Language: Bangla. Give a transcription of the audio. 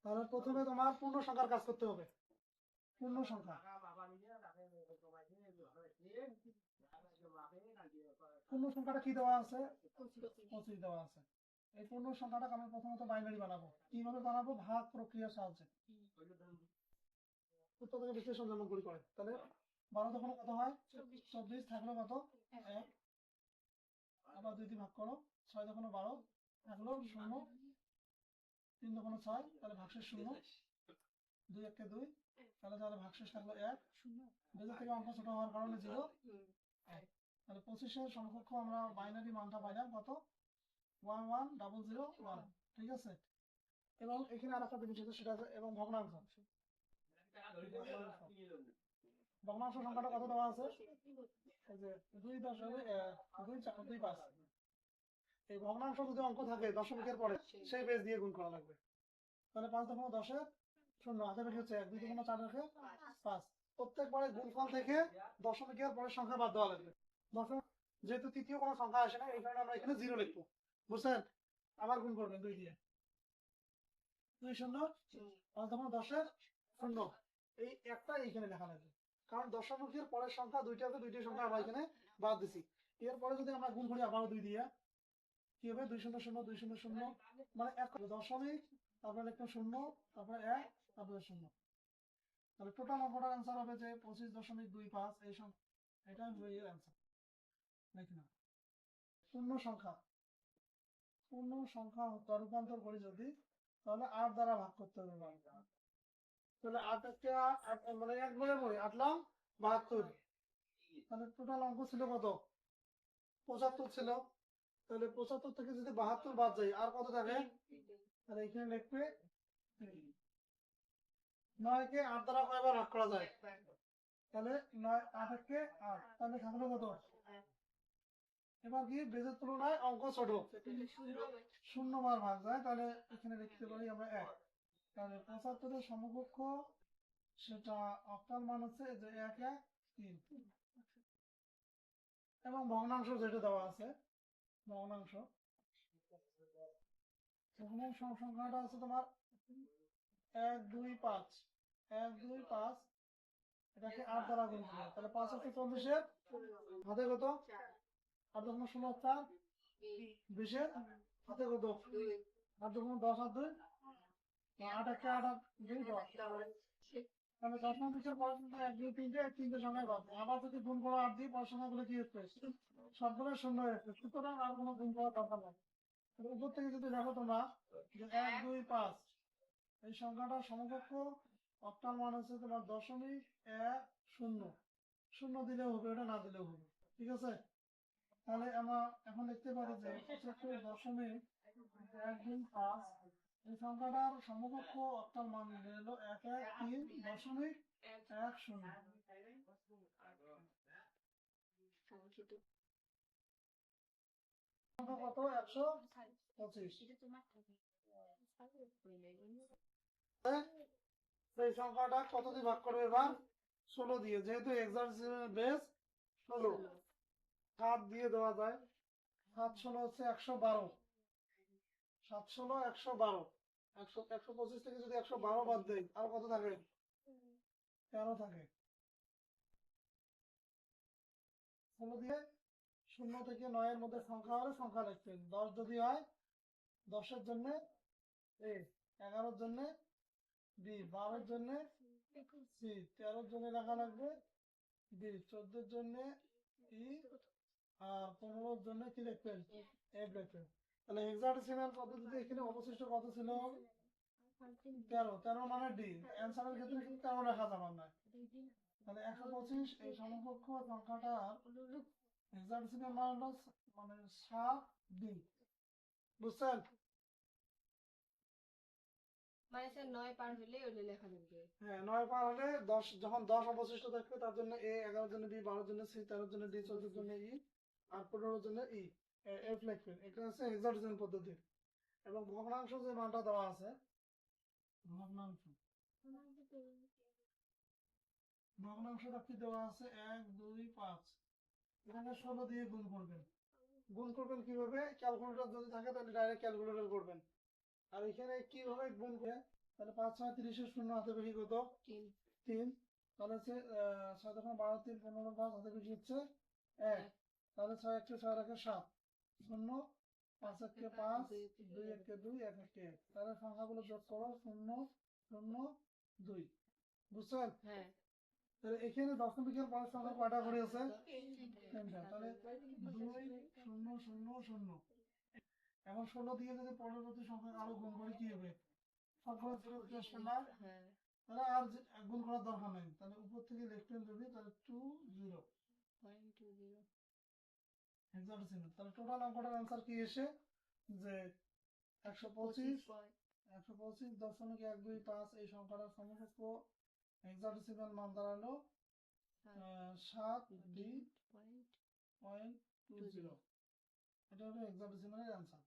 তাহলে প্রথমে তোমার পূর্ণ সংখ্যার কাজ করতে হবে। পূর্ণ সংখ্যা, পূর্ণ সংখ্যাটা কি দেওয়া আছে? 25 দেওয়া আছে। এই পূর্ণ সংখ্যাটাকে আমরা প্রথমত বাইনারি বানাবো। কিভাবে বানাবো? ভাগ প্রক্রিয়ার সাহায্যে। উত্তর থেকে বিশ্লেষণ যেমন করি করে। তাহলে 12 তখন কত হয়? 24 থাকলো কত? 1। আবার 2 দিয়ে ভাগ করো। 6 তখন 12 থাকলো 0। 3 তখন 6, তাহলে ভাগশেষ 0। 2 1 2, তাহলে ভাগশেষ থাকলো 1। 2 থেকে অঙ্ক ছোট হওয়ার কারণে 0। তাহলে 25 এর সমকক্ষ আমরা বাইনারি মানটা পাইলাম কত? 11001। ঠিক আছে। এবং এখানে আরেকটা জিনিস আছে, সেটা আছে এবং ভগ্নাংশ। ভগ্নাংশ সংখ্যাটা কত দেওয়া আছে? এই যে 2.2 4 2 5। এই ভগ্নাংশ যদি অঙ্ক থাকে দশমিকের পরে, সেই বেস দিয়ে গুণ করা লাগবে। তাহলে 5 তখন 10 শূন্য, হাতে বেশি হচ্ছে 1। 2 তখন 4 রেখে 5। প্রত্যেকবারে গুণফল থেকে দশমিকের পরের সংখ্যা বাদ দেওয়া লাগবে। দশমিক যেহেতু তৃতীয় কোনো সংখ্যা আসে না, এই কারণে আমরা এখানে 0 লিখবো। বুঝছেন? আবার গুণ করবেন 2 দিয়ে। 2 শূন্য 5 তখন 10 শূন্য। এই একটা এইখানে লেখা লাগবে, কারণ দশমিকের পরের সংখ্যা দুইটা আছে, দুইটি সংখ্যা আমরা এখানে বাদ দিছি। এরপরে যদি আমরা গুণ করি আবারও 2 দিয়ে, কি হবে? 2 শূন্য শূন্য 2 শূন্য শূন্য, মানে এক দশমিক, তারপরে লিখলাম 0, তারপরে 1, তারপরে 0। তাহলে টোটাল অঙ্কটার অ্যান্সার হবে যে 25.25। এই সংখ্যা, এটা হয়ে অ্যান্সার। দেখি না পূর্ণ সংখ্যা, পূর্ণ সংখ্যা রূপান্তর করি যদি, তাহলে 8 দ্বারা ভাগ করতে হবে। তাহলে 8 মানে 1 গুণে 8 72। তাহলে টোটাল অঙ্ক ছিল কত? 75 ছিল। তাহলে 75 থেকে যদি 72 বাদ যায়, আর কত থাকে? তাহলে এখানে লিখবে 9 কে 8 দ্বারা কয়বার ভাগ করা যায়? তাহলে 9 8 কে 8, তাহলে থাকলো কত? এবার কি বেজের তুলনায় অঙ্ক ছোট, 0 বার ভাগ যায়, তাহলে এখানে লিখতে পারি আমরা 1। তাহলে 75 এর সমকক্ষ, সেটা অক্টাল মান হচ্ছে যে 1 1 3। এবং ভগ্নাংশ যেটা দেওয়া আছে, ভগ্নাংশ সংখ্যাটা আছে তোমার 1 2 5। 1 2 5, এটাকে 8 দ্বারা গুণ করবে। তাহলে 5 হচ্ছে 40-এর হাতে কত? 8 যখন 16 4 20-এর হাতে কত? 8 যখন 10 আর 2, 8 1 8 আর 2 10। তাহলে 10 এবং 20-এর পরের সংখ্যা 1 2 3টে, 3টে সংখ্যায় বাদ। আবার যদি গুণ করো 8 দিয়ে, পরের সংখ্যাগুলো কি হচ্ছে? সবগুলো 0 হচ্ছে। সুতরাং আর কোনো গুণ করার দরকার নেই। উপর থেকে যদি দেখো তোমরা যে 1 2 5, এই সংখ্যাটার সমকক্ষ অক্টাল মান হচ্ছে তোমার 0.10। 0 দিলেও হবে, ওটা না দিলেও হবে। ঠিক আছে। তাহলে আমরা এখন দেখতে পারি যে 75.125, এই সংখ্যাটার সমকক্ষ অক্টাল মান হলো 113.10। সংখ্যা কত? 125। এই সংখ্যাটা কত দিয়ে ভাগ করবে এবার? 16 দিয়ে, যেহেতু এক্সারসিসের বেস 16। 7 দিয়ে দেওয়া যায়। 7 16 হচ্ছে 112। 7 16 112। 125 থেকে যদি 112 বাদ দেয়, আর কত থাকে? 13 থাকে। 16 দিয়ে 0 থেকে 9 এর মধ্যে সংখ্যা হলে সংখ্যা লিখবেন। 10 যদি হয়, 10-এর জন্য এ, 11-এর জন্য বি, 12-এর জন্য সি, 13-এর জন্য লেখা লাগবে বি, 14-এর জন্য ই, আর 15-এর জন্য কি লিখবেন? এফ লিখবেন। তাহলে হেক্সাডেসিমাল পদ্ধতিতে এখানে অবশিষ্ট কত ছিল? 13। 13 মানে ডি। অ্যান্সারের ক্ষেত্রে কিন্তু 13 লেখা যাবে না। তাহলে 125 এই সমকক্ষ সংখ্যাটার হেক্সাডেসিমাল মান হলো মানে 7 ডি। বুঝছেন? মানে স্যার 9 পার হলে ওটা লেখা যাবে। হ্যাঁ, 9 পার হলে 10, যখন 10 অবশিষ্ট থাকবে তার জন্য এ, 11-এর জন্য বি, 12-এর জন্য সি, 13-এর জন্য ডি, 14-এর জন্য ই, আর 15-এর জন্য ই, এফ লিখবেন। এটা হচ্ছে হেক্সাডেসিমাল পদ্ধতি। এবং ভগ্নাংশ যে মানটা দেওয়া আছে, ভগ্নাংশ ভগ্নাংশটা কি দেওয়া আছে? 1 2 5। এখানে 16 দিয়ে গুণ করবেন। গুণ করবেন কিভাবে? ক্যালকুলেটর যদি থাকে তাহলে ডাইরেক্ট ক্যালকুলেটর করবেন। আর এখানে কিভাবে গুণ করে তাহলে 5 6 30 শূন্য হাতে বেশি কত? 3 3। তাহলে হচ্ছে 6.12 3 15 5 হাতে বেশি হচ্ছে 1। তাহলে 6 1 6 রাখে 7 শূন্য 5 1 5 2 1 2 1 1 1। তাহলে সংখ্যাগুলো যোগ করো 0 0 2। বুঝছেন? হ্যাঁ তাহলে এখানে দশমিকের পরের সংখ্যা কয়টা করে আছে? 3টা। তাহলে 2 0 0 0। এখন 16 দিয়ে যদি পরবর্তী সংখ্যা আরো গুণ করি কি হবে? সবগুলো জিরো উঠে আসবে না? হ্যাঁ তাহলে আর গুণ করার দরকার নেই। তাহলে উপর থেকে লিখবেন যদি তাহলে 2 0 0.20 হেক্সাডেসিমাল। তাহলে টোটাল অঙ্কটার অ্যান্সার কি এসে যে 125 125.125 এই সংখ্যাটার সমকক্ষ হেক্সাডেসিমাল মান দাঁড়ালো 7D.20। এটা হলো হেক্সাডেসিমালের অ্যান্সার।